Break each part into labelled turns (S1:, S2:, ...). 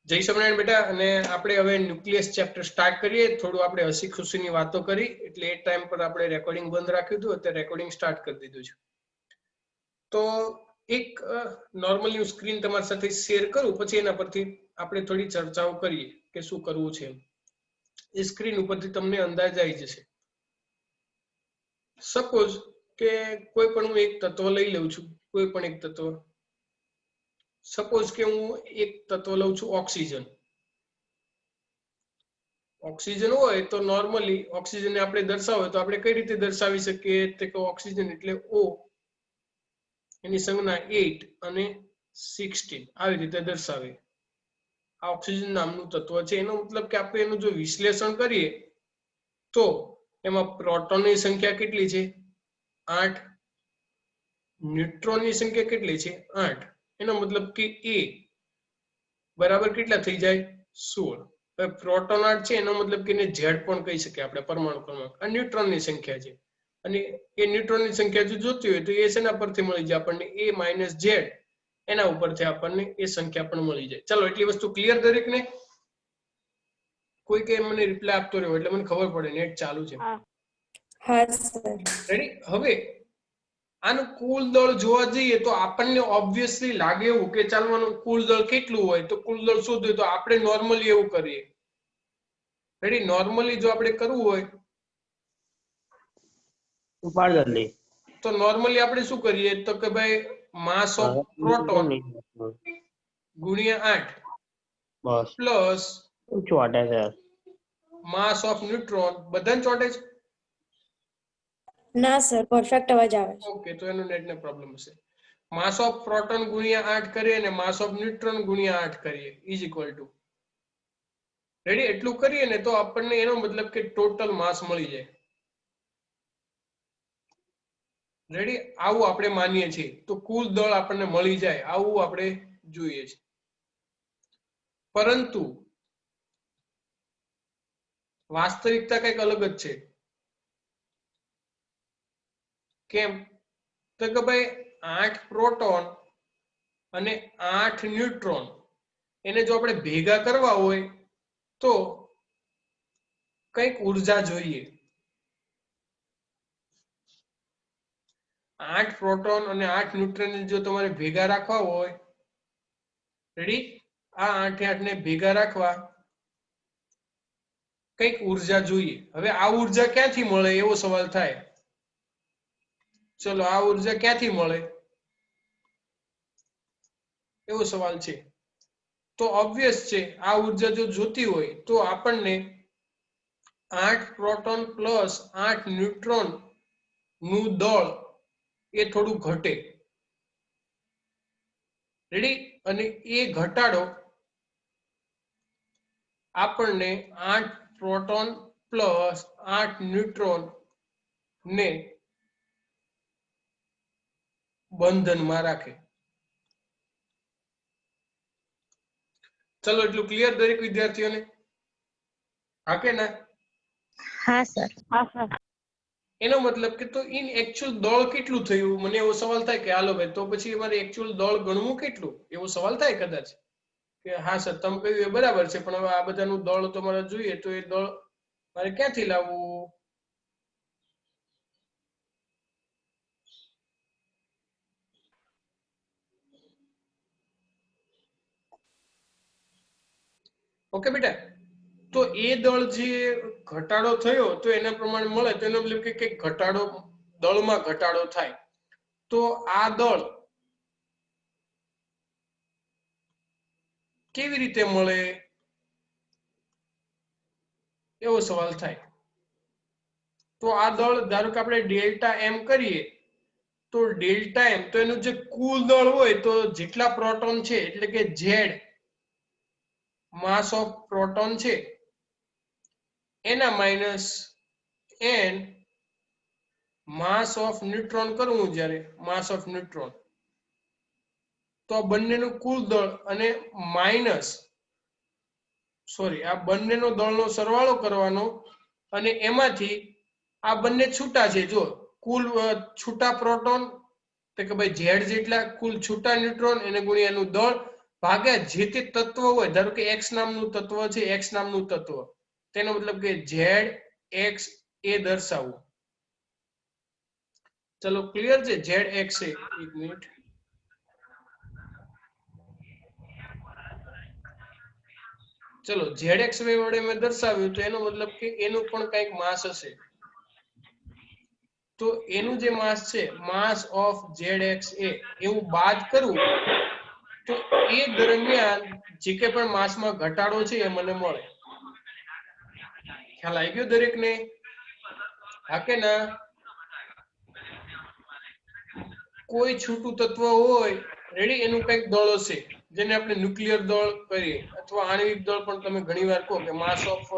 S1: જય સ્વામિનારાયણ બેટા, અને આપણે હવે ન્યુક્લિયસ ચેપ્ટર સ્ટાર્ટ કરીએ. થોડું આપણે હસી ખુશીની વાતો કરી એટલે એ ટાઈમ પર આપણે રેકોર્ડિંગ બંધ રાખ્યું હતું, અત્યારે રેકોર્ડિંગ સ્ટાર્ટ કરી દીધું છે. તો એક નોર્મલી હું સ્ક્રીન તમારી સાથે શેર કરું, પછી એના પરથી આપણે થોડી ચર્ચાઓ કરીએ કે શું કરવું છે. એ સ્ક્રીન ઉપરથી તમને અંદાજ આવી જશે. સપોઝ કે કોઈ પણ હું એક તત્વ લઈ લઉં છું, કોઈ પણ એક તત્વ. સપોઝ કે હું એક તત્વ લઉં છું ઓક્સિજન. ઓક્સિજન હોય તો નોર્મલી ઓક્સિજનને આપણે દર્શાવો તો આપણે કઈ રીતે દર્શાવી શકીએ કે ઓક્સિજન એટલે O, એની સંજ્ઞા 8 અને 16 આવી રીતે દર્શાવે. આ ઓક્સિજન નામનું તત્વ છે. એનો મતલબ કે આપણે એનું જો વિશ્લેષણ કરીએ તો એમાં પ્રોટોનની સંખ્યા કેટલી છે? 8. ન્યુટ્રોનની સંખ્યા કેટલી છે? 8. એનો મતલબ કે A બરાબર કેટલા થઈ જાય? 16. પ્રોટોન 8 છે, એનો મતલબ કે એને Z પણ કહી શકીએ આપણે, પરમાણુ ક્રમાંક. આ ન્યુટ્રોનની સંખ્યા છે, અને એ ન્યુટ્રોનની સંખ્યા જો જોતી હોય તો એ શેના પરથી મળી જાય આપણને? A - Z, એના ઉપરથી આપણને એ સંખ્યા પણ મળી જાય. ચાલો, એટલી વસ્તુ ક્લિયર દરેકને? કોઈ કે મને રિપ્લાય આપતો રહ્યો એટલે મને ખબર પડે નેટ ચાલુ છે.
S2: હા સર.
S1: રેડી? હવે આનું કુલ દળ જોવા જઈએ તો આપણને ઓબ્વિયસલી લાગે એવું કે ચાલવાનું કુલ દળ કેટલું હોય, તો કુલ દળ શોધવું તો આપણે નોર્મલી એવું કરીએ. રેડી? નોર્મલી જો આપણે કરવું હોય તો નોર્મલી આપણે શું કરીએ તો કે ભાઈ માસ ઓફ પ્રોટોન ગુણ્યા 8 પ્લસ માસ ઓફ ન્યુટ્રોન. બધાને ચોટે છે?
S2: ના સર, પરફેક્ટ અવાજ આવે છે.
S1: ઓકે, તો એનો નેટને પ્રોબ્લેમ હશે. માસ ઓફ પ્રોટોન ગુણ્યા 8 કરીએ અને માસ ઓફ ન્યુટ્રોન ગુણ્યા 8 કરીએ ઇઝ ઇક્વલ ટુ. રેડી? એટલું કરીએ ને તો આપણને એનો મતલબ કે ટોટલ માસ મળી જાય. રેડી? આવું આપણે માનીએ છીએ તો કુલ દળ આપણને મળી જાય, આવું આપણે જોઈએ છે. પરંતુ વાસ્તવિકતા કંઈક અલગ જ છે. કેમ? તો કે ભાઈ 8 પ્રોટોન અને 8 ન્યુટ્રોન એને જો આપણે ભેગા કરવા હોય તો કંઈક ઉર્જા જોઈએ. 8 પ્રોટોન અને 8 ન્યુટ્રોન જો તમારે ભેગા રાખવા હોય, રેડી? આ 8 ને ભેગા રાખવા કંઈક ઉર્જા જોઈએ. હવે આ ઉર્જા ક્યાંથી મળે એવો સવાલ થાય. ચલો, આ ઉર્જા ક્યાંથી મળે એવો સવાલ છે. તો ઓબ્વિયસ છે, આ ઉર્જા જો જોતી હોય તો આપણને 8 પ્રોટોન પ્લસ 8 ન્યુટ્રોન નું દળ એ થોડું ઘટે. રેડી? અને એ ઘટાડો આપણને 8 પ્રોટોન પ્લસ 8 ન્યુટ્રોન ને બંધનમાં રાખે. ચલો, એટલું ક્લિયર દરેક વિદ્યાર્થીઓને? હા કે ના?
S2: હા સર.
S3: હા સર.
S1: એનો મતલબ કે તો ઇન એકચ્યુઅલ દળ કેટલું થયું? મને એવો સવાલ થાય કે હાલો ભાઈ, તો પછી અમારે એકચ્યુઅલ દળ ગણવું કેટલું? એવો સવાલ થાય કદાચ કે હા સર તમે કહ્યું એ બરાબર છે, પણ હવે આ બધાનું દળ તમારે જોઈએ તો એ દળ મારે ક્યાંથી લાવવું? ઓકે બેટા? તો એ દળ જે ઘટાડો થયો તો એના પ્રમાણે મળે તો એનો મતલબ કે કંઈક ઘટાડો, દળમાં ઘટાડો થાય. તો આ દળ કેવી રીતે મળે એવો સવાલ થાય. તો આ દળ ધારો કે આપણે ડેલ્ટા એમ કરીએ તો ડેલ્ટા એમ, તો એનું જે કુલ દળ હોય તો જેટલા પ્રોટોન છે એટલે કે Z માસ ઓફ પ્રોટોન છે એના minus n mass of neutron કરવું, જ્યારે માસ ઓફ ન્યુટ્રોન, તો આ બંનેનું કુલ દળ અને માઇનસ આ બંનેનો દળનો સરવાળો કરવાનો અને એમાંથી આ બંને છૂટા છે, જો કુલ છૂટા પ્રોટોન તો કે ભાઈ Z જેટલા કુલ છૂટા ન્યુટ્રોન એને ગુણ્યા એનું દળ ભાગ્યા જે તે તત્વ હોય, ધારો કે x નામનું તત્વ છે, x નામનું તત્વ, તેનો મતલબ કે z x એ દર્શાવવું. ચલો ક્લિયર છે? z x એ, એક મિનિટ, ચલો zx વડે મેં દર્શાવ્યું તો એનો મતલબ કે એનું પણ કંઈક માસ હશે. તો એનું જે માસ છે, માસ ઓફ zx એ એવું બાદ કરું તો એ દરમિયાન જે કે પણ માસમાં ઘટાડો છે એ મને મળે. ખ્યાલ આવી ગયો દરેકને? હા કે ના? કોઈ છૂટું તત્વ હોય, રેડી, એનું કંઈક દળ હશે જેને આપણે ન્યુક્લિયર દળ કહીએ, અથવા આણ્વિક દળ પણ તમે ઘણીવાર કહો કે માસ ઓફ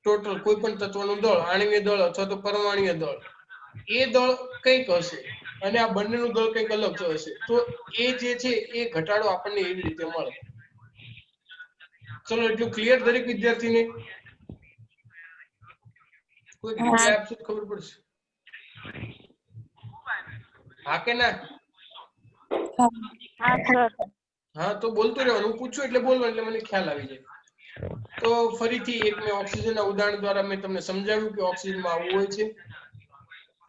S1: ટોટલ કોઈ પણ તત્વનું દળ, આણ્વીય દળ અથવા તો પરમાણ્વીય દળ, એ દળ કંઈક હશે અને આ બંનેનું દળ કંઈક અલગ હશે. તો એ જે છે એ ઘટાડો આપણને એવી રીતે મળે. ચલો એટલું ક્લિયર દરેક વિદ્યાર્થીને? કોઈ રિપ્લાય આપશે તો ખબર પડશે. હા કે ના? હા તો બોલતું રહેવાનું, હું પૂછું એટલે બોલવાનું, એટલે મને ખ્યાલ આવી જાય. તો ફરીથી એક મેં ઓક્સિજનના ઉદાહરણ દ્વારા મેં તમને સમજાવ્યું કે ઓક્સિજનમાં આવું હોય છે.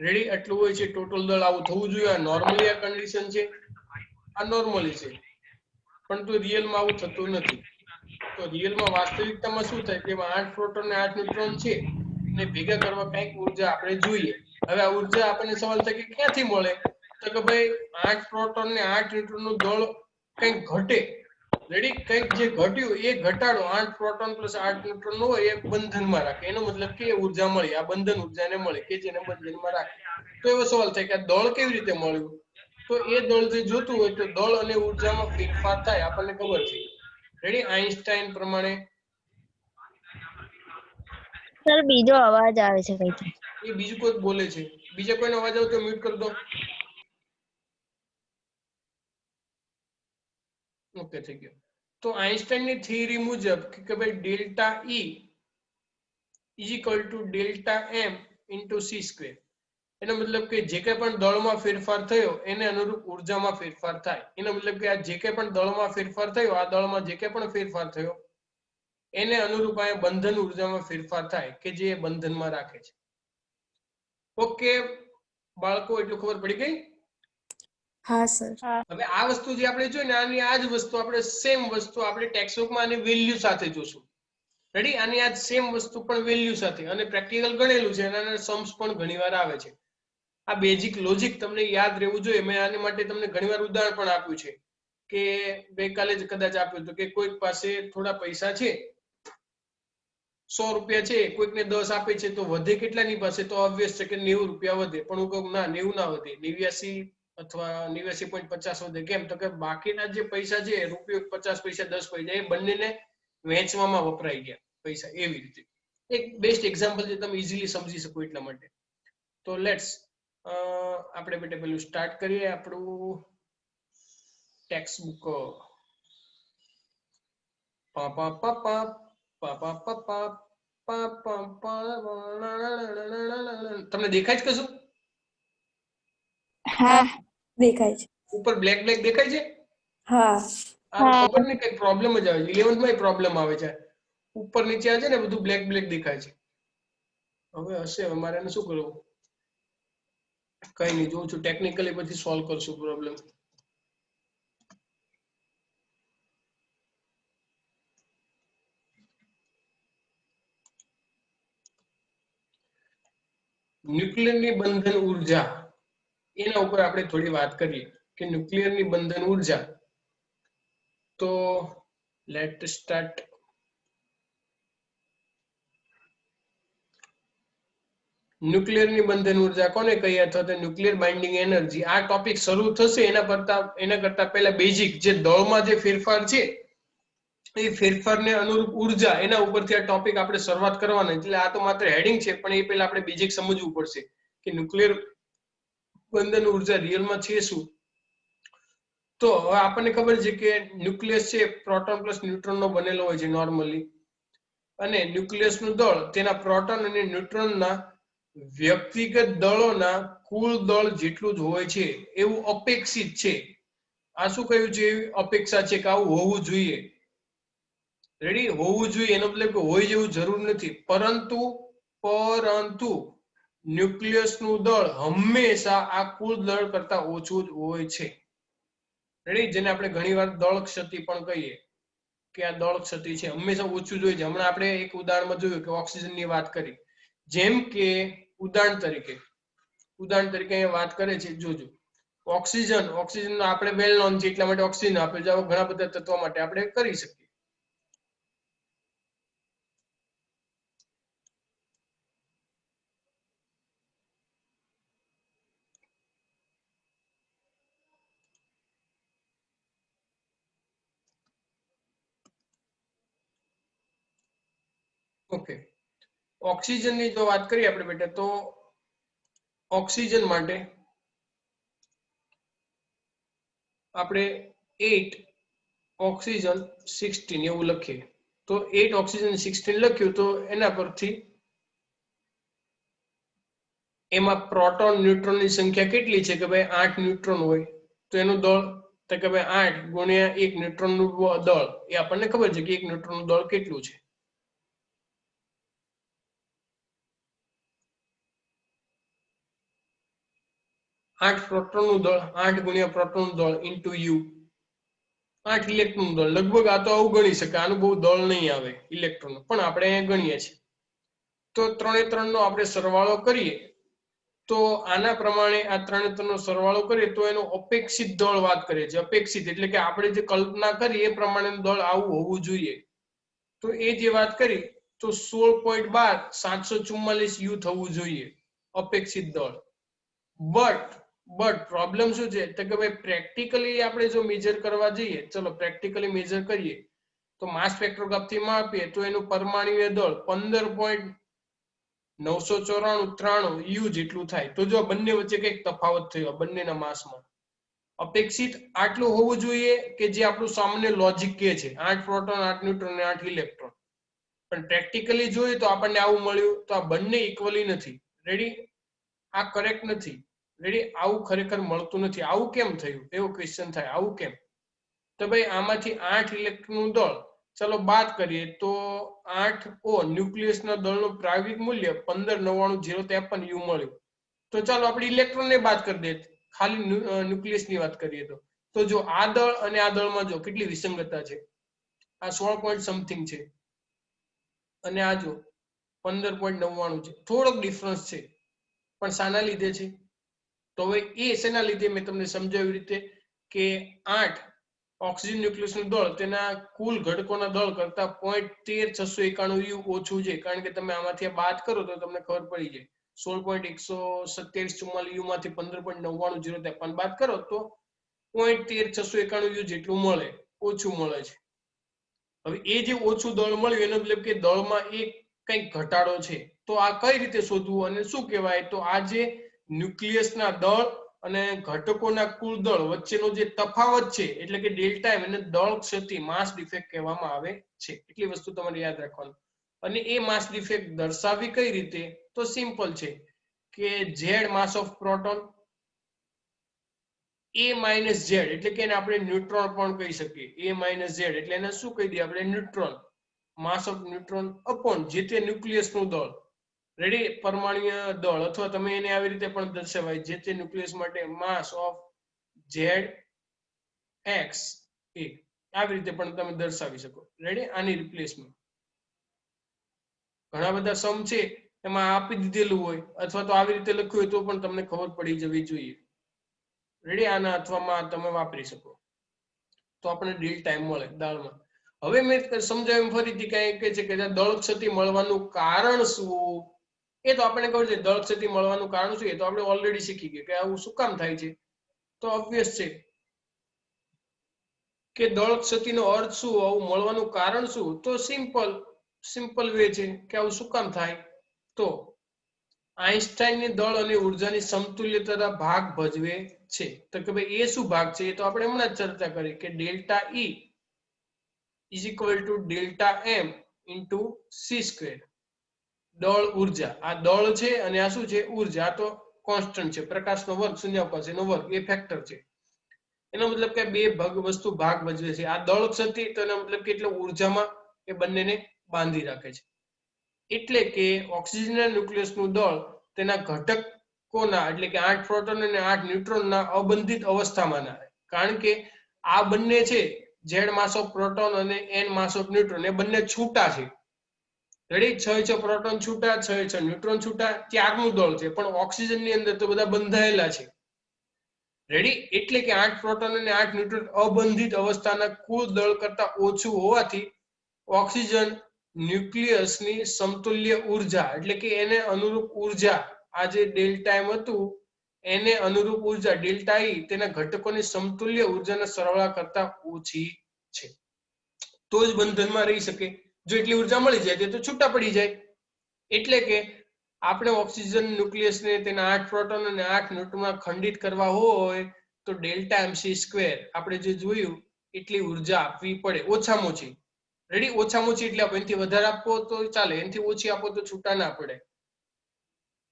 S1: રેડી, આટલું હોય છે ટોટલ દળ, આવું થવું જોઈએ. આ નોર્મલી આ કન્ડિશન છે, આ નોર્મલી છે, પણ તો રિયલમાં આવું થતું નથી. તો રિયલમાં વાસ્તવિકતામાં શું થાય કે 8 પ્રોટોન ને 8 ન્યુટ્રોન છે ને ભેગા કરવા કંઈક ઉર્જા આપણે જોઈએ. હવે આ ઉર્જા આપણને સવાલ થાય કે ક્યાંથી મળે? તો કે ભાઈ 8 પ્રોટોન ને 8 ન્યુટ્રોન નું દળ કંઈક ઘટે, રેડી, કંઈક જે ઘટ્યું એ ઘટાડો 8 પ્રોટોન પ્લસ 8 ન્યુટ્રોન નો હોય એ બંધનમાં રાખે, એનો મતલબ કે ઉર્જા મળી, આ બંધન ઉર્જાને મળે કે જેને બંધનમાં રાખે. તો એવો સવાલ થાય કે આ દળ કેવી રીતે મળ્યું? તો એ દળ જે જોતું હોય તો દળ અને ઉર્જામાં ફેરફાર થાય, આપણને ખબર છે. રેડી, આઈન્સ્ટાઈન પ્રમાણે.
S3: સર બીજો અવાજ આવે છે કઈથી.
S1: એ બીજું કોઈ બોલે છે. બીજા કોઈનો અવાજ આવે તો મ્યુટ કરી દો. ઓકે, થઈ ગયો. તો આઈન્સ્ટાઈનની થિયરી મુજબ કે ભાઈ delta E is equal to delta M into C square. એનો મતલબ કે જે કંઈ પણ દળમાં ફેરફાર થયો એને અનુરૂપ ઉર્જામાં ફેરફાર થાય. એનો મતલબ કે આ જે કંઈ પણ દળમાં ફેરફાર થયો, આ દળમાં જે કંઈ પણ ફેરફાર થયો એને અનુરૂપ આ બંધન ઉર્જામાં ફેરફાર થાય કે જે બંધનમાં રાખે છે. ઓકે બાળકો, એટલું ખબર પડી ગઈ?
S2: હા સર.
S1: હવે આ વસ્તુ જે આપણે જોઈ ને, આની આ જ વસ્તુ આપણે સેમ વસ્તુ આપણે ટેક્સ્ટબુકમાં આની વેલ્યુ સાથે જોશું. રેડી, આની આ સેમ વસ્તુ પણ વેલ્યુ સાથે, અને પ્રેક્ટિકલ ગણેલું છે, અને સમ્સ પણ ઘણીવાર આવે છે. આ બેઝિક લોજિક તમને યાદ રહેવું જોઈએ. મેં આની માટે તમને ઘણીવાર ઉદાહરણ પણ આપ્યું છે કે ગઈકાલે જ કદાચ આપ્યું હતું કે કોઈક પાસે થોડા પૈસા છે, 100 રૂપિયા છે, કોઈકને 10 આપે છે, તો વધે કેટલાની પાસે? તો ઓબ્વિયસ છે કે 90 રૂપિયા વધે. પણ હું કહું ના, 90 ના વધે, 89 અથવા 89.50 વધે. કેમ? તો કે બાકીના જે પૈસા છે, રૂપિયો 50 પૈસા 10 પૈસા, એ બંનેને વેચવામાં વપરાઈ ગયા પૈસા. એવી રીતે એક બેસ્ટ એક્ઝામ્પલ છે, તમે ઇઝીલી સમજી શકો એટલા માટે. તો લેટ્સ આપણે બેટા પેલું સ્ટાર્ટ કરીએ આપણું ટેક્સ્ટ બુક. તમને દેખાય છે કશું?
S2: હા દેખાય છે.
S1: ઉપર બ્લેક બ્લેક દેખાય છે?
S2: હા.
S1: આ ખબર નહીં કઈ પ્રોબ્લેમ જ આવે છે. 11th માં પ્રોબ્લેમ આવે છે. ઉપર નીચે આ છે ને બધું બ્લેક બ્લેક દેખાય છે. હવે હશે, હવે મારે એને શું કરવું? કઈ નહીં, જોઉં છું ટેકનિકલી પછી સોલ્વ કરશું પ્રોબ્લેમ. ન્યુક્લિયરની બંધન ઉર્જા, એના ઉપર આપણે થોડી વાત કરીએ કે ન્યુક્લિયરની બંધન ઉર્જા. તો લેટ સ્ટાર્ટ. ન્યુક્લિયરની બંધન ઉર્જા કોને કહીએ, અથવા તો ન્યુક્લિયર બાઇન્ડિંગ એનર્જી. આ ટોપિક શરૂ થશે એના કરતા પહેલા બેઝિક જે દળમાં જે ફેરફાર છે એ ફેરફારને અનુરૂપ ઉર્જા, એના ઉપરથી આ ટોપિક આપણે શરૂઆત કરવાના. એટલે આ તો માત્ર હેડિંગ છે, પણ એ પહેલા આપણે બેઝિક સમજવું પડશે કે ન્યુક્લિયર બંધન ઉર્જા રિયલમાં છે શું. તો હવે આપણને ખબર છે કે ન્યુક્લિયસ છે પ્રોટોન પ્લસ ન્યુટ્રોન નો બનેલો હોય છે નોર્મલી, અને ન્યુક્લિયસ નું દળ તેના પ્રોટોન અને ન્યુટ્રોનના વ્યક્તિગત દળોના કુલ દળ જેટલું જ હોય છે એવું અપેક્ષિત છે. આ શું કહ્યું છે? અપેક્ષા છે કે આવું હોવું જોઈએ. રેડી? હોવું જોઈએ એનો મતલબ કે હોય જેવું જરૂર નથી, પરંતુ ન્યુક્લિયસ નું દળ હંમેશા આ કુલ દળ કરતા ઓછું જ હોય છે. રેડી? જેને આપણે ઘણીવાર દળ ક્ષતિ પણ કહીએ કે આ દળ ક્ષતિ છે, હંમેશા ઓછું જ હોય છે. હમણાં આપણે એક ઉદાહરણમાં જોયું કે ઓક્સિજન ની વાત કરી. જેમ કે ઉદાહરણ તરીકે અહીંયા વાત કરે છે, જોજો. ઓક્સિજન આપણે વેલ નોન છે એટલા માટે ઓક્સિજન આપે છે. ઘણા બધા તત્વો માટે આપણે કરી શકીએ. ઓકે, ઓક્સિજન ની જો વાત કરીએ આપણે બેટા, તો ઓક્સિજન માટે આપણે 8 ઓક્સિજન 16 એવું લખીએ. તો 8 ઓક્સિજન 16 લખ્યું તો એના પરથી એમાં પ્રોટોન ન્યુટ્રોન ની સંખ્યા કેટલી છે કે ભાઈ 8 ન્યુટ્રોન હોય તો એનું દળ તો કે ભાઈ 8 ગુણ્યા 1 ન્યુટ્રોન નું દળ, એ આપણને ખબર છે કે 1 ન્યુટ્રોન નું દળ કેટલું છે. આઠ પ્રોટોન નું દળ, 8 ગુણ્યા પ્રોટોન નું દળ ઇન્ટુ યુ, 8 ઇલેક્ટ્રોન નું દળ. લગભગ આ તો આવું ગણી શકાય, આનું બહુ દળ નહીં આવે ઇલેક્ટ્રોન, પણ આપણે અહીંયા ગણીએ છીએ. તો 3 3 નો આપણે સરવાળો કરીએ તો આના પ્રમાણે આ 3 3 નો સરવાળો કરીએ તો એનો અપેક્ષિત દળ વાત કરે છે. અપેક્ષિત એટલે કે આપણે જે કલ્પના કરી એ પ્રમાણેનું દળ આવું હોવું જોઈએ. તો એ જે વાત કરી તો 16.12 744 યુ થવું જોઈએ અપેક્ષિત દળ. બટ પ્રોબ્લેમ શું છે તો કે ભાઈ પ્રેક્ટિકલી આપણે જો મેજર કરવા જઈએ, ચલો પ્રેક્ટિકલી મેજર કરીએ તો માસ સ્પેક્ટ્રોગ્રાફી માં આપીએ તો એનું પરમાણુય દળ 15.994 યુ જેટલું થાય. તો જો બંને વચ્ચે કઈક તફાવત થયો બંનેના માસમાં. અપેક્ષિત આટલું હોવું જોઈએ કે જે આપણું સામાન્ય લોજિક કહે છે, 8 પ્રોટોન 8 ન્યુટ્રોન અને 8 ઇલેક્ટ્રોન. પણ પ્રેક્ટિકલી જોઈએ તો આપણને આવું મળ્યું. તો આ બંને ઇક્વલી નથી. રેડી? આ કરેક્ટ નથી. રેડી? આવું ખરેખર મળતું નથી. આવું કેમ થયું એવો ક્વેશ્ચન થાય. આવું કેમ? તો ભાઈ આમાંથી 8 ઇલેક્ટ્રોન નું દળ ચલો બાદ કરીએ તો 8 ન્યુક્લિયસના દળનું પ્રાયોગિક મૂલ્ય 15.99.053 યુ મળ્યું. તો ચાલો આપણે ઇલેક્ટ્રોન ને બાદ કરી દઈએ, ખાલી ન્યુક્લિયસ ની વાત કરીએ તો જો આ દળ અને આ દળમાં જો કેટલી વિસંગતતા છે. આ 16 પોઈન્ટ સમથિંગ છે અને આ જો 15.99 છે. થોડોક ડિફરન્સ છે, પણ શાના લીધે છે? તો હવે એ શેના લીધે મેં તમને સમજાવ્યું રીતે કે 8 ઓક્સિજન ન્યુક્લિયસનું દળ તેના કુલ ઘટકોના દળ કરતા 0.13691 યુ ઓછું છે. કારણ કે તમે આમાંથી બાદ કરો તો તમને ખબર પડી જાય. 16.12744 યુ માંથી 15.99.053 બાદ કરો તો 0.13691 યુ જેટલું મળે, ઓછું મળે છે. હવે એ જે ઓછું દળ મળ્યું એનો મતલબ કે દળમાં એક કંઈક ઘટાડો છે. તો આ કઈ રીતે શોધવું અને શું કહેવાય? તો આ જે ન્યુક્લિયસના દળ અને ઘટકોના કુલ દળ વચ્ચેનો જે તફાવત છે એટલે કે ડેલ્ટા એમ, એને દળ ક્ષતિ માસ ડિફેક્ટ કહેવામાં આવે છે. એટલી વસ્તુ તમારે યાદ રાખવાનું. અને એ માસ ડિફેક્ટ દર્શાવી કઈ રીતે? તો સિમ્પલ છે કે Z mass of proton a minus Z, એટલે કે એને આપણે ન્યુટ્રોન પણ કહી શકીએ. a માઇનસ ઝેડ એટલે એને શું કહી દઈએ આપણે? Neutron. Mass of neutron upon જે તે ન્યુક્લિયસનું દળ. રેડી? પરમાણુય દળ, અથવા તમે એને આવી રીતે પણ દર્શાવાય જે તે ન્યુક્લિયસ માટે માસ ઓફ ઝેડ એક્સ એ, આવી રીતે પણ તમે દર્શાવી શકો. રેડી? આની રિપ્લેસમેન્ટ ઘણા બધા સમ છે એમાં આપી દીધેલું હોય, અથવા તો આવી રીતે લખ્યું હોય તો પણ તમને ખબર પડી જવી જોઈએ. રેડી? આના અથવામાં તમે વાપરી શકો તો આપણે ડેલ્ટા એમ મળે દાળમાં. હવે મેં સમજાવ્યું ફરીથી કઈ કે છે કે દળ ક્ષતિ મળવાનું કારણ શું? એ તો આપણને ખબર છે દળ ક્ષતિ મળવાનું કારણ શું, એ તો આપણે ઓલરેડી શીખી ગયા કે આવું શું કામ થાય છે. તો ઓબ્વિયસ છે કે દળ ક્ષતિનો અર્થ શું, આવું મળવાનું કારણ શું? તો સિમ્પલ વે છે કે આવું શું કામ થાય. તો આઈન્સ્ટાઈનની દળ અને ઉર્જાની સમતુલ્યતા ભાગ ભજવે છે. તો કે ભાઈ એ શું ભાગ છે? એ તો આપણે હમણાં જ ચર્ચા કરી કે delta E is equal to delta M into C square. દળ ઉર્જા, આ દળ છે અને આ શું છે? ઉર્જા. આ તો કોન્સ્ટન્ટ છે, પ્રકાશનો વર્ગ શૂન્યાવકાશ એનો વર્ગ, એ ફેક્ટર છે. એનો મતલબ કે બે વસ્તુ ભાગ ભજવે છે. આ દળ ક્ષતિ તો એનો મતલબ કે એટલે ઉર્જામાં એ બંનેને બાંધી રાખે છે. એટલે કે ઓક્સિજનના ન્યુક્લિયસનું દળ તેના ઘટકોના એટલે કે 8 પ્રોટોન અને 8 ન્યુટ્રોનના અબંધિત અવસ્થામાં ના રહે. કારણ કે આ બંને છે z માસ ઓફ પ્રોટોન અને n માસ ઓફ ન્યુટ્રોન એ બંને છૂટા છે. રેડી 6 પ્રોટોન છૂટા 6 ન્યુટ્રોન છૂટા ત્યારનું દળ છે, પણ ઓક્સિજનની અંદર તો બધા બંધાયેલા છે. રેડી એટલે કે 8 પ્રોટોન અને 8 ન્યુટ્રોન અબંધિત અવસ્થાના કુલ દળ કરતા ઓછું હોવાથી ઓક્સિજન ન્યુક્લિયસની સમતુલ્ય ઉર્જા એટલે કે એને અનુરૂપ ઉર્જા આ જે ડેલ્ટા એમ હતું એને અનુરૂપ ઉર્જા ડેલ્ટા ઈ તેના ઘટકોની સમતુલ્ય ઉર્જાના સરવાળા કરતા ઓછી છે. તો જ બંધનમાં રહી શકે. જો એટલી ઉર્જા મળી જાય તો છૂટા પડી જાય. એટલે કે આપણે ઓક્સિજન ન્યુક્લિયસને તેના 8 પ્રોટોન અને 8 ન્યુટ્રોનમાં ખંડિત કરવા હોય તો ડેલ્ટા એમસી સ્ક્વેર આપણે જે જોયું એટલી ઉર્જા આપવી પડે ઓછામાં ઓછી. રેડી ઓછામાં ઓછી એટલે એનાથી વધારે આપો તો ચાલે, એનાથી ઓછી આપો તો છૂટા ના પડે.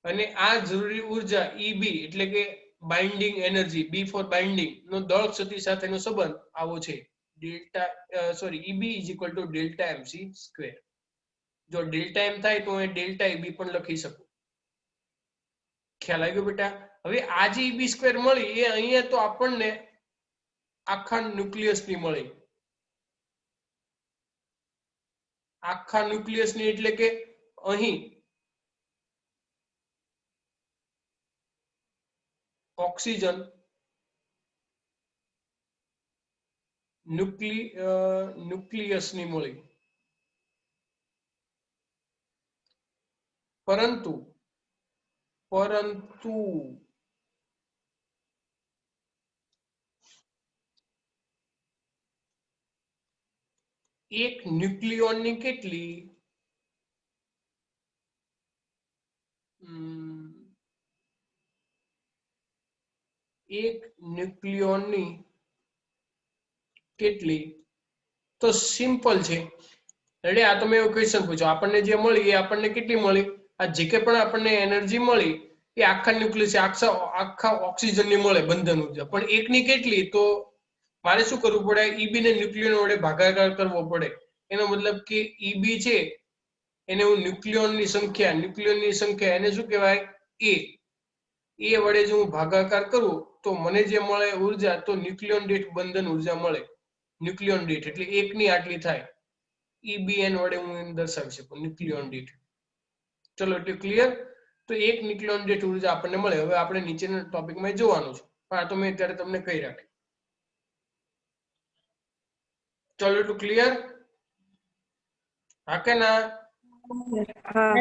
S1: અને આ જરૂરી ઉર્જા EB એટલે કે binding energy, B for binding નો દળ ક્ષતિ સાથેનો સંબંધ આવો છે. Delta EB = delta MC square. જો ડેલ્ટા એમ થાય તો હું ડેલ્ટા EB પણ લખી શકું. ખ્યાલ આવ્યો બેટા? હવે આ જે EB સ્ક્વેર મળી એ અહીંયા તો આપણને આખા ન્યુક્લિયસની મળી. આખા ન્યુક્લિયસની એટલે કે અહીં ઓક્સિજન ન્યુક્લિયસની મળી. પરંતુ એક ન્યુક્લિયોનની કેટલી એક ન્યુક્લિયોનની કેટલી તો સિમ્પલ છે. રેડી આ તમે એવો ક્વેશ્ચન પૂછો આપણને જે મળી એ આપણને કેટલી મળી? આ જે કે પણ આપણને એનર્જી મળી એ આખા ન્યુક્લિયસ આખા ઓક્સિજનની મળે બંધન ઉર્જા, પણ એકની કેટલી? તો મારે શું કરવું પડે? EB ને ન્યુક્લિયોન વડે ભાગાકાર કરવો પડે. એનો મતલબ કે EB છે એને હું ન્યુક્લિયોનની સંખ્યા એને શું કહેવાય? એ વડે જો હું ભાગાકાર કરું તો મને જે મળે ઉર્જા તો ન્યુક્લિયોન દીઠ બંધન ઉર્જા મળે. ન્યુક્લિયોન દીઠ એટલે એકની આટલી થાય. EBN વડે હું દર્શાવી શકું ન્યુક્લિયોન દીઠ. ચલો એટલે ક્લિયર? તો એક ન્યુક્લિયોન દીઠ ઉર્જા આપણને મળે. હવે આપણે નીચેના ટોપિકમાં જોવાનું છે, પણ આ તો મેં અત્યારે તમને કહી રાખી. ચલો એટલું ક્લિયર? હા કે ના?
S2: હા.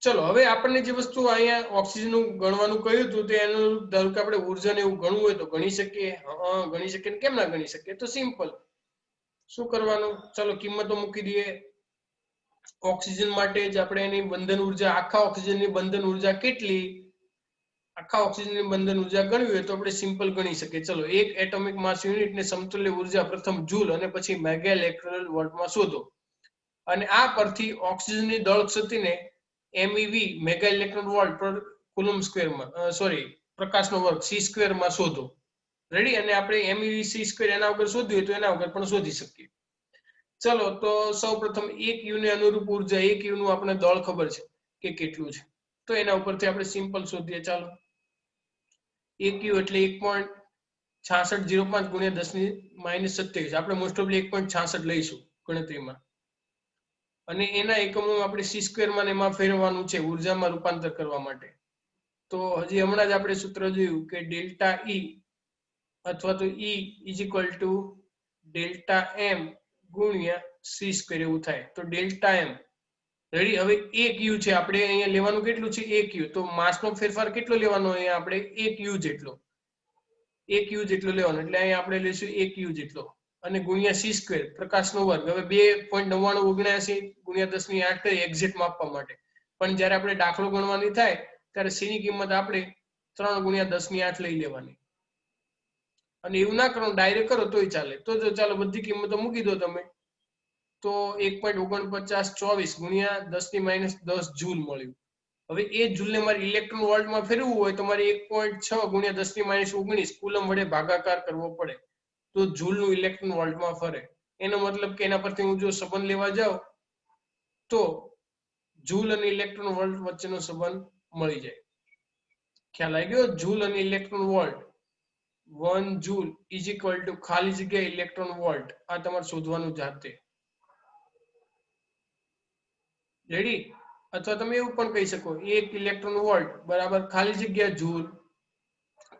S1: ચલો હવે આપણને જે વસ્તુ અહીંયા ઓક્સિજન નું ગણવાનું કહ્યું હતું તે એનું ધારો કે આપણે ઉર્જાને એવું ગણવું હોય તો ગણી શકીએ. ગણી શકીએ. કેમ ના ગણી શકીએ? તો સિમ્પલ. શું કરવાનું? ચલો કિંમતો મૂકી દઈએ. ઓક્સિજન માટે જ આપણે એની બંધન ઉર્જા આખા ઓક્સિજનની બંધન ઉર્જા કેટલી? આખા ઓક્સિજનની બંધન ઉર્જા ગણવી હોય તો આપણે સિમ્પલ ગણી શકીએ. ચલો એક એટોમિક માસ યુનિટ ને સમતુલ્ય ઉર્જા પ્રથમ જૂલ અને પછી મેગા ઇલેક્ટ્રોન વોલ્ટમાં શોધો. અને આ પરથી ઓક્સિજનની દળ ક્ષતિને MeV મેગા ઇલેક્ટ્રોન વોલ્ટ પર કુલમ સ્ક્વેરમાં પ્રકાશનો વર્ગ c² માં શોધો. રેડી? અને આપણે MeV c² એના વગર શોધ્યું તો એના વગર પણ શોધી શકીએ. ચલો તો સૌપ્રથમ 1 યુ ને અનુરૂપ ઉર્જા 1 યુ નું આપણે દળ ખબર છે કે કેટલું છે, તો એના ઉપરથી આપણે સિમ્પલ શોધીએ. ચાલો 1 યુ એટલે 1.6605 × 10⁻27 આપણે મોસ્ટ ઓફલી 1.66 લઈશું ગણતરીમાં. અને એના એકમો આપણે c² માં એમાં ફેરવવાનું છે ઉર્જામાં રૂપાંતર કરવા માટે. તો હજી હમણાં જ આપણે સૂત્ર જોયું કે ડેલ્ટા E અથવા તો E = ડેલ્ટા M ગુણ્યા c² એવું થાય. તો ડેલ્ટા M રેડી? હવે 1 યુ છે આપણે અહીંયા લેવાનું કેટલું છે? 1 યુ. તો માસનો ફેરફાર કેટલો લેવાનો? અહીંયા આપણે 1 યુ જેટલો. 1 યુ જેટલો લેવાનો એટલે અહીંયા આપણે લઈશું 1 યુ જેટલો અને ગુણ્યા c² પ્રકાશનો વર્ગ. હવે 2.9979 × 10⁸ કરી એક્ઝેક્ટ માપવા માટે. પણ જ્યારે આપણે દાખલો ગણવાની થાય ત્યારે c ની કિંમત આપણે 3 × 10⁸ લઈ લેવાની. અને એવું ના કરો ડાયરેક્ટ કરો તોય ચાલે. તો જો ચાલો બધી કિંમતો મૂકી દો તમે તો 1.4924 × 10⁻10 જૂલ મળ્યું. હવે એ જૂલને મારે ઇલેક્ટ્રોન વોલ્ટમાં ફેરવવું હોય તો મારે 1.6 ગુણ્યા 10⁻19 કુલમ વડે ભાગાકાર કરવો પડે તો જૂલનું ઇલેક્ટ્રોન વોલ્ટમાં ફરે. એનો મતલબ કે એના પરથી હું જો સંબંધ લેવા જાઉં તો જૂલ અને ઇલેક્ટ્રોન વોલ્ટ વચ્ચેનો સંબંધ મળી જાય. ખ્યાલ આવી ગયો? જૂલ અને electron volt 1 joule is equal two ખાલી જગ્યા ઇલેક્ટ્રોન વોલ્ટ. આ તમારે શોધવાનું જાતે. રેડી? અથવા તમે એવું પણ કહી શકો 1 ઇલેક્ટ્રોન વોલ્ટ બરાબર ખાલી જગ્યા જૂલ.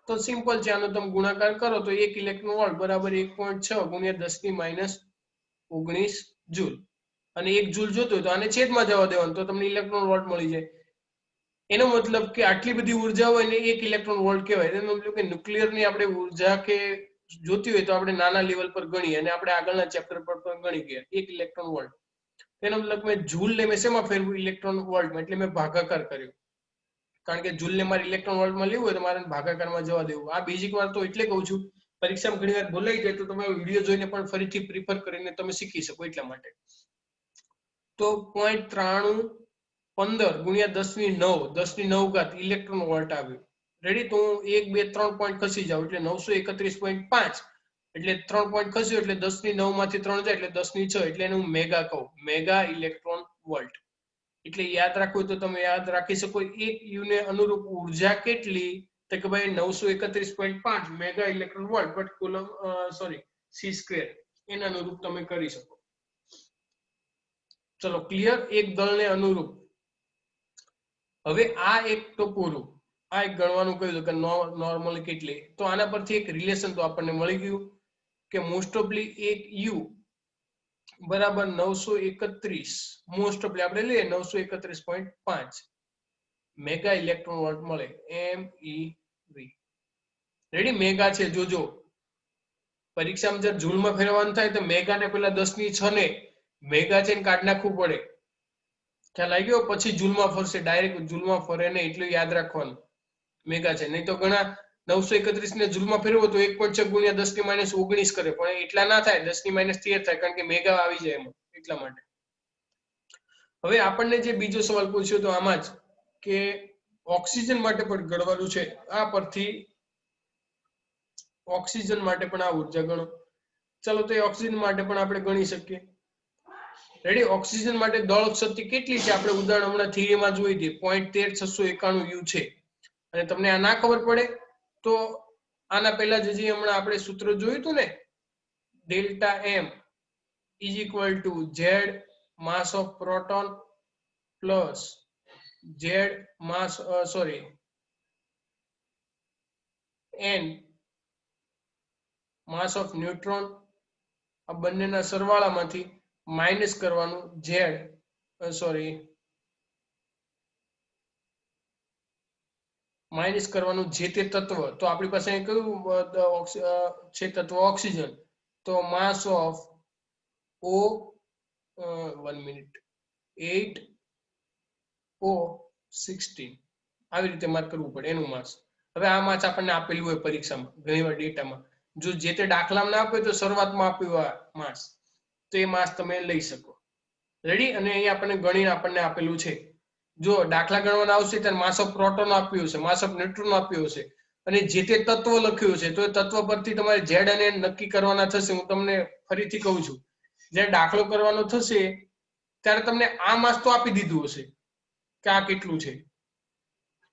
S1: તો સિમ્પલ છે, આનો તમે ગુણાકાર કરો તો 1 ઇલેક્ટ્રોન વોલ્ટ બરાબર 1.6 ગુણ્યા 10⁻19 જૂલ. અને 1 જૂલ જોતો હોય તો આને છેદમાં જવા દેવાનું તો તમને ઇલેક્ટ્રોન વોલ્ટ મળી જાય. એનો મતલબ કે આટલી બધી ઉર્જા હોય ને 1 ઇલેક્ટ્રોન વોલ્ટ કહેવાય. એનો મતલબ કે ન્યુક્લિયરની આપણે ઉર્જા કે જોતી હોય તો આપણે નાના લેવલ પર ગણીએ અને આપણે આગળના ચેપ્ટર પર પણ ગણી ગયા 1 ઇલેક્ટ્રોન વોલ્ટ. એનો મતલબ મેં જૂલને મેં શેમાં ફેરવ્યું? ઇલેક્ટ્રોન વોલ્ટમાં. એટલે મેં ભાગાકાર કર્યો, કારણ કે જૂલને મારે ઇલેક્ટ્રોન વોલ્ટમાં લેવું હોય તો મારે ભાગાકારમાં જવા દેવું. આ બેઝિક વાર તો એટલે કહું છું, પરીક્ષામાં ઘણી વાર ભૂલાઈ જાય તો તમે વિડીયો જોઈને પણ ફરીથી પ્રિફર કરીને તમે શીખી શકો એટલા માટે. તો 0.9315 ગુણ્યા 10⁹ ઇલેક્ટ્રોન વોલ્ટ આવ્યું. રેડી? તો હું 1 2 3 પોઈન્ટ ખસી જાઉં એટલે 931.5 એટલે 3 પોઈન્ટ ખસ્યો એટલે 10⁹ માંથી 3 જાય એટલે 10⁶ એટલે એને હું મેગા કહું. Mega electron volt. એટલે યાદ રાખવું તો તમે યાદ રાખી શકો 1 યુ ને અનુરૂપ ઉર્જા કેટલી? તો કે ભાઈ 931.5 mega electron volt, but coulomb C square એના અનુરૂપ તમે કરી શકો. ચલો ક્લિયર? એક દળને અનુરૂપ. હવે આ એક તો પૂરું. આ એક ગણવાનું કહ્યું કે નોર્મલી કેટલી. તો આના પરથી એક રિલેશન તો આપણને મળી ગયું કે મોસ્ટ ઓફલી 1 યુ બરાબર 931, મોસ્ટ ઓફલી આપણે લઈએ 931.5 મેગા ઇલેક્ટ્રોન વોલ્ટ મળે. MEV. રેડી? મેગા છે, જોજો પરીક્ષામાં જયારે જૂલમાં ફેરવવાનું થાય તો મેગા ને પેલા 10⁶ ને મેગા છે ને કાઢી નાખવું પડે. ખ્યાલ આવી ગયો? પછી જૂલમાં ફરશે. ડાયરેક્ટ જૂલમાં ફરે નહીં, એટલું યાદ રાખવાનું મેગા છે. નહીં તો ઘણા 931 ને જૂલમાં ફેરવો તો 1.6 ગુણ્યા 10⁻19 કરે, પણ એટલા ના થાય, 10⁻13 થાય, કારણ કે મેગા આવી જાય એમાં. એટલા માટે હવે આપણને જે બીજો સવાલ પૂછ્યો તો આમાં જ કે ઓક્સિજન માટે પણ ગણવાનું છે. આ પરથી ઓક્સિજન માટે પણ આ ઉર્જા ગણો. ચલો તો એ ઓક્સિજન માટે પણ આપણે ગણી શકીએ. રેડી? ઓક્સિજન માટે દળ શક્તિ કેટલી છે? આપણે ઉદાહરણ હમણાં થિયરીમાં જોઈ હતી 0.13691 યુ છે. અને તમને આ ના ખબર પડે તો આના પહેલા જે હમણાં આપણે સૂત્ર જોયું હતું ને, delta M is equal to Z mass of proton plus Z mass N mass of neutron. આ બંનેના સરવાળામાંથી માઇનસ કરવાનું માઇનસ કરવાનું જે તે તત્વ. તો આપણી પાસે કયું છે તત્વ? ઓક્સિજન. તો માસ ઓફ O 8O16 આવી રીતે માર્ક કરવું પડે એનું માસ. હવે આ માસ આપણને આપેલું હોય પરીક્ષામાં ઘણીવાર ડેટામાં. જો જે તે દાખલામાં ના આપ્યું તો શરૂઆતમાં આપ્યું હોય માસ, તો એ માસ તમે લઈ શકો. રેડી? અને અહીંયા આપણને ગણીને આપણને આપેલું છે. જો દાખલા ગણવાના આવશે ત્યારે માસ ઓફ પ્રોટોન આપ્યું હશે, માસ ઓફ ન્યુટ્રોન આપ્યું હશે અને જે તે તત્વ લખ્યું છે તો એ તત્વ પરથી તમારે ઝેડ અને નક્કી કરવાના થશે. હું તમને ફરીથી કહું છું, જ્યારે દાખલો કરવાનો થશે ત્યારે તમને આ માસ તો આપી દીધું હશે કે આ કેટલું છે,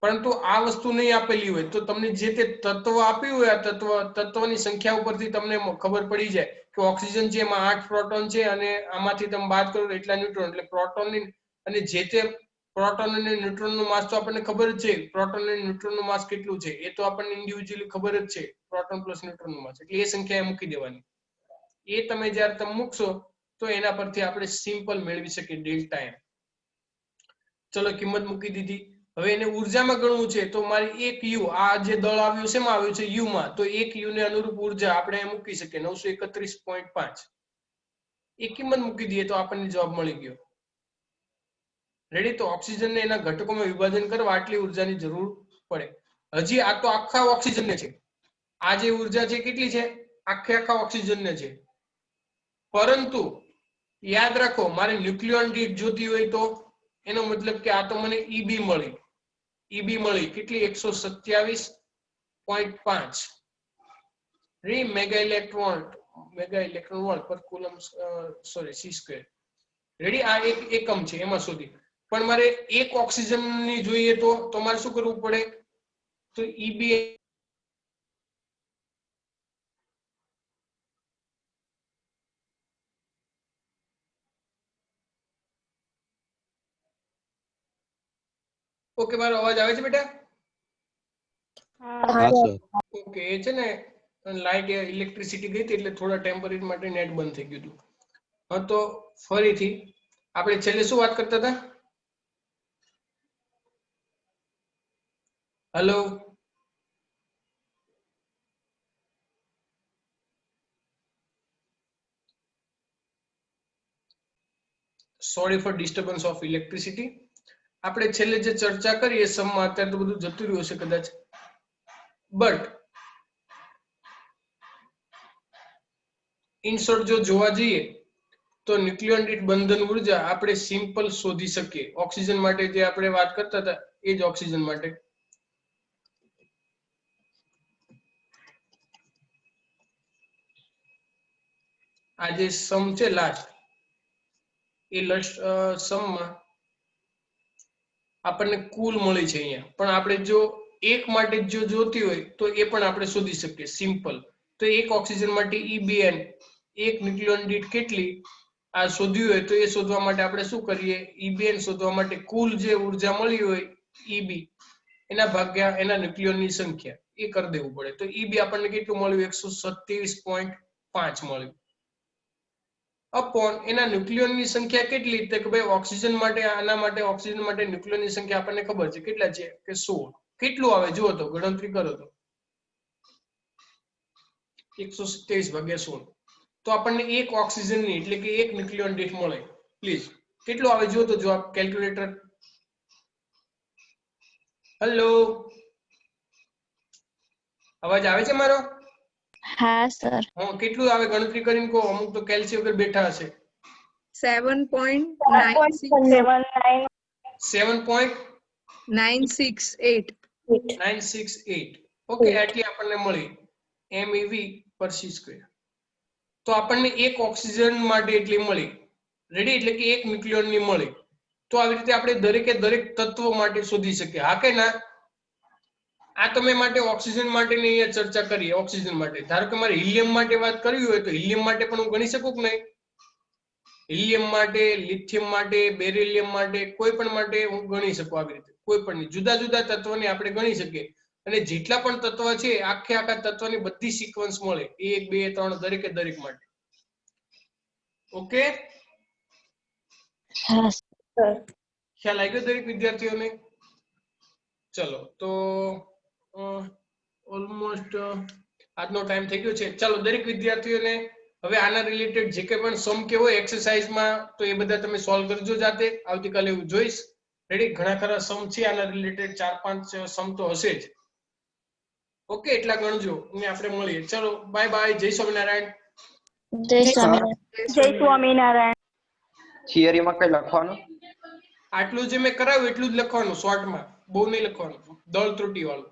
S1: પરંતુ આ વસ્તુ નહીં આપેલી હોય તો તમને જે તે તત્વ આપ્યું હોય આ તત્વની સંખ્યા ઉપરથી તમને ખબર પડી જાય કે ઓક્સિજન છે એમાં 8 પ્રોટોન છે અને આમાંથી તમે બાદ કરો એટલા ન્યુટ્રોન. એટલે પ્રોટોનની અને જે તે પ્રોટોન અને ન્યુટ્રોનનું માસ તો આપણને ખબર જ છે. પ્રોટોન અને ન્યુટ્રોનનું માસ કેટલું છે એ તો આપણને ઇન્ડિવિડ્યુઅલી ખબર જ છે, પ્રોટોન પ્લસ ન્યુટ્રોનનું માસ. એટલે એ સંખ્યા મૂકી દેવાની. એ તમે જ્યારે તમે મૂકશો તો એના પરથી આપણે સિમ્પલ મેળવી શકીએ ડેલ્ટા એમ. ચલો કિંમત મૂકી દીધી. હવે એને ઉર્જામાં ગણવું છે તો મારી 1 યુ, આ જે દળ આવ્યું છે એમાં આવ્યું છે યુ માં, તો 1 યુ ને અનુરૂપ ઉર્જા આપણે મૂકી શકીએ 931.5. એ કિંમત મૂકી દઈએ તો આપણને જવાબ મળી ગયો. રેડી? તો ઓક્સિજન ને એના ઘટકોમાં વિભાજન કરવા આટલી ઉર્જાની જરૂર પડે. હજી આ તો આખા ઓક્સિજન ને છે. આ જે ઉર્જા છે કેટલી છે? આખા ઓક્સિજન ને છે. પરંતુ યાદ રાખો, મારે ન્યુક્લિયોન દીઠ જોતી હોય તો એનો મતલબ કે આ તો મને EB મળી, ઈબી મળી કેટલી 127.5 રેડી મેગા ઇલેક્ટ્રોન વોલ્ટ પર coulomb sorry C square ready આ એક એકમ છે એમાં શોધી પણ મારે એક ઓક્સિજન ની જોઈએ તો મારે શું કરવું પડે તો ઈબી ઓકે મારો અવાજ આવે છે બેટા
S2: હા
S4: સર
S1: ઓકે એ છે ને લાઈટ ઇલેક્ટ્રિસિટી ગઈ હતી એટલે થોડા ટેમ્પરરી માટે નેટ બંધ થઈ ગયું હતું હા તો ફરીથી આપણે છેલ્લે શું વાત કરતા હતા hello sorry for disturbance of electricity આપણે છેલ્લે જે ચર્ચા કરી એ સમમાં અત્યારે તો બધું જતું રહ્યું હશે કદાચ બટ ઇન શોર્ટ જો જોવા જઈએ તો ન્યુક્લિયન દીઠ બંધન ઉર્જા આપણે સિમ્પલ શોધી શકીએ ઓક્સિજન માટે જે આપણે વાત કરતા હતા એ જ ઓક્સિજન માટે આ જે સમ છે લાસ્ટ એ સમમાં આપણને કુલ મળી છે અહીંયા પણ આપણે જો એક માટે જો જોતી હોય તો એ પણ આપણે શોધી શકીએ સિમ્પલ તો એક ઓક્સિજન માટે EBN એક ન્યુક્લિયન દીઠ કેટલી આ શોધ્યું હોય તો એ શોધવા માટે આપણે શું કરીએ EBN શોધવા માટે કુલ જે ઉર્જા મળી હોય EB એના ભાગ્યા એના ન્યુક્લિયનની સંખ્યા એ કરી દેવું પડે તો EB આપણને કેટલું મળ્યું 127.5 મળ્યું અપોન એના ન્યુક્લિયનની સંખ્યા કેટલી તો કે ભાઈ ઓક્સિજન માટે આના માટે ઓક્સિજન માટે ન્યુક્લિયનની સંખ્યા આપણને ખબર છે કેટલા છે કે 16 કેટલું આવે જુઓ તો ગણતરી કરો તો 127 ભાગ્યા 16 તો આપણને એક ઓક્સિજનની એટલે કે એક ન્યુક્લિયન દીઠ મળે પ્લીઝ કેટલું આવે જુઓ તો જવાબ કેલ્ક્યુલેટર હેલો અવાજ આવે છે મારો
S3: હા સર
S1: હા કેટલું આવે ગણતરી કરીને કહો અમુક તો કેલ્સી વગર બેઠા હશે
S2: 7.968
S1: 7.968 ઓકે આટલી આપણને મળી MeV પર સી સ્ક્વેર તો આપણને એક ઓક્સિજન માટે એટલી મળી રેડી એટલે કે એક ન્યુક્લિયન ની મળી તો આવી રીતે આપણે દરેકે દરેક તત્વ માટે શોધી શકીએ હા કે ના આ તમે માટે ઓક્સિજન માટેની અહીંયા ચર્ચા કરીએ ઓક્સિજન માટે ધારો કે મારે હિલિયમ માટે વાત કરવી હોય તો હિલિયમ માટે પણ હું ગણી શકું કે નહીં હિલિયમ માટે લિથિયમ માટે બેરિલિયમ માટે કોઈ પણ માટે હું ગણી શકું આવી રીતે કોઈ પણ જુદા જુદા તત્વને આપણે ગણી શકીએ અને જેટલા પણ તત્વ છે આખે આખા તત્વની બધી સિક્વન્સ મળે 1 2 3 દરેકે દરેક માટે ઓકે
S3: હા
S2: સર
S1: ખ્યાલ આવી ગયો દરેક વિદ્યાર્થીઓને ચલો તો ઓલમોસ્ટ આજનો ટાઈમ થઈ ગયો છે ચાલો દરેક વિદ્યાર્થીઓને હવે આના રિલેટેડ જે કંઈ પણ સમ કે હોય એક્સરસાઇઝમાં તો એ બધા તમે સોલ્વ કરજો જાતે આવતીકાલે હું જોઈશ રેડી ઘણા ખરા સમ છે આના રિલેટેડ 4-5 સમ તો હશે જ ઓકે એટલા ગણજો અને આપણે મળીએ ચલો બાય બાય જય સ્વામિનારાયણ
S3: જય સ્વામિનારાયણ
S2: જય સ્વામિનારાયણ
S4: થિયરીમાં કઈ લખવાનું
S1: આટલું જે મેં કરાવ્યું એટલું જ લખવાનું શોર્ટમાં બહુ નહીં લખવાનું દળ ત્રુટી વાળું